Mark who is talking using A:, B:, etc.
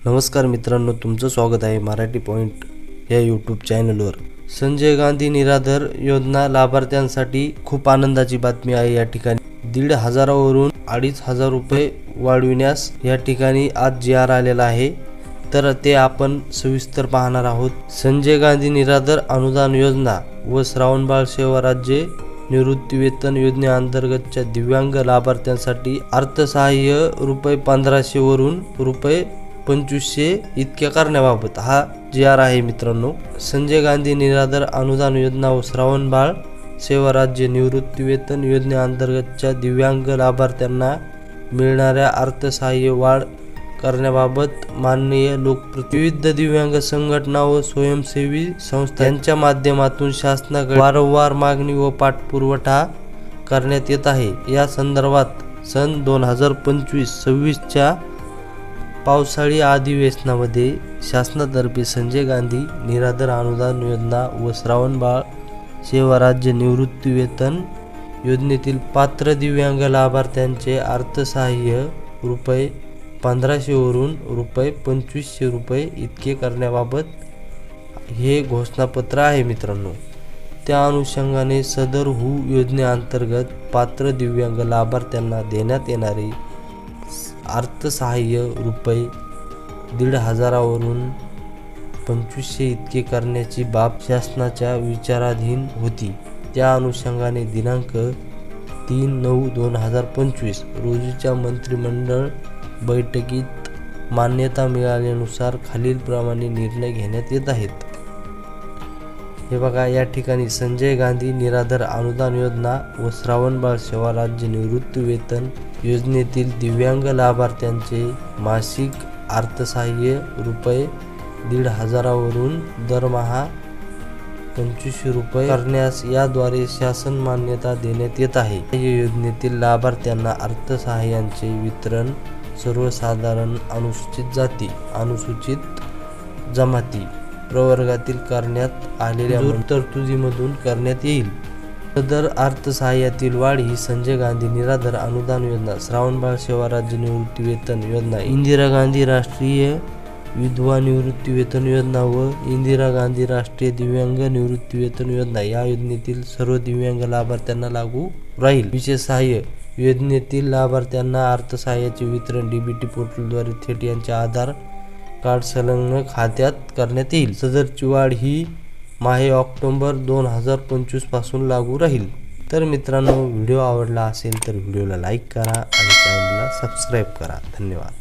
A: नमस्कार मित्रांनो, तुमचं स्वागत आहे मराठी पॉइंट या यूट्यूब चॅनलवर। संजय गांधी निराधार योजना लाभार्थ्यांसाठी खूप आनंदाची बातमी आहे। या ठिकाणी 1,500 वरून 2,500 रुपये वाढविण्यास या ठिकाणी आज जी.आर. आलेला आहे, तर ते आपण सविस्तर पाहणार आहोत। संजय गांधी निराधार अनुदान योजना व श्रावणबाळ सेवा राज्य निवृत्तीवेतन योजनेअंतर्गतच्या दिव्यांग लाभार्थ्यांसाठी अर्थसहाय्य रुपये 1500 वरून रुपये 2500 इतक्या करण्याबाबत हा जी.आर. आहे मित्रांनो। संजय गांधी निराधार अनुदान योजना व श्रावणबाळ सेवा राज्य निवृत्तीवेतन योजनेअंतर्गतच्या दिव्यांग लाभार्थ्यांना मिळणाऱ्या अर्थसहाय्य वाढ करण्याबाबत माननीय लोकप्रतिनिधी, विविध दिव्यांग संघटना व स्वयंसेवी संस्था यांच्या माध्यमातून शासनाकडे वारंवार मागणी व पाठपुरावा करण्यात येत आहे। या संदर्भात सन 2025-26च्या पावसाळी अधिवेशनामध्ये शासनातर्फे संजय गांधी निराधार अनुदान योजना व श्रावणबाळ सेवा राज्य निवृत्तीवेतन योजनेतील पात्र दिव्यांग लाभार्थ्यांचे अर्थसहाय्य रुपये 1500 वरून रुपये 2500 रुपये इतके करण्याबाबत हे घोषणापत्र आहे मित्रांनो। त्या अनुषंगाने सदर योजनेअंतर्गत पात्र दिव्यांग लाभार्थ्यांना देण्यात येणारे अर्थसहाय्य रुपये 1,500 वरून 2500 इतके करण्याची बाब शासनाच्या विचाराधीन होती। त्या अनुषंगाने दिनांक 3/9/2025 रोजीच्या मंत्रिमंडळ बैठकीत मान्यता मिळाल्यानुसार खालीलप्रमाणे निर्णय घेण्यात येत आहेत। हे बघा, या ठिकाणी संजय गांधी निराधार अनुदान योजना व श्रावणबाळ सेवा राज्य निवृत्तीवेतन योजनेतील दिव्यांग लाभार्थ्यांचे मासिक अर्थसहाय्य रुपये 1,500 वरून दरमहा 2500 रुपये करण्यास याद्वारे शासन मान्यता देण्यात येत आहे। या योजनेतील लाभार्थ्यांना अर्थसहाय्याचे वितरण सर्वसाधारण अनुसूचित जाती, अनुसूचित जमाती प्रवर्गातील करण्यात आलेल्या तरतुदीमधून करण्यात येईल। सदर अर्थसहाय्यातील वाढ ही संजय गांधी निराधार अनुदान योजना, श्रावणबाळ सेवा राज्य निवृत्तीवेतन योजना, इंदिरा गांधी राष्ट्रीय विधवा निवृत्तीवेतन योजना व इंदिरा गांधी राष्ट्रीय दिव्यांग निवृत्तीवेतन योजना या योजनेतील सर्व दिव्यांग लाभार्थ्यांना लागू राहील। विशेष सहाय्य योजनेतील लाभार्थ्यांना अर्थसहाय्याचे वितरण डीबीटी पोर्टलद्वारे थेट यांच्या आधार कार्ड संलग्न खात्यात करण्यात येईल। सदरची वाढ ही माहे-ऑक्टोबर 2025 पासून लागू राहील। तर मित्रांनो, व्हिडिओ आवडला असेल तर व्हिडिओला लाईक करा आणि चॅनलला सबस्क्राईब करा। धन्यवाद।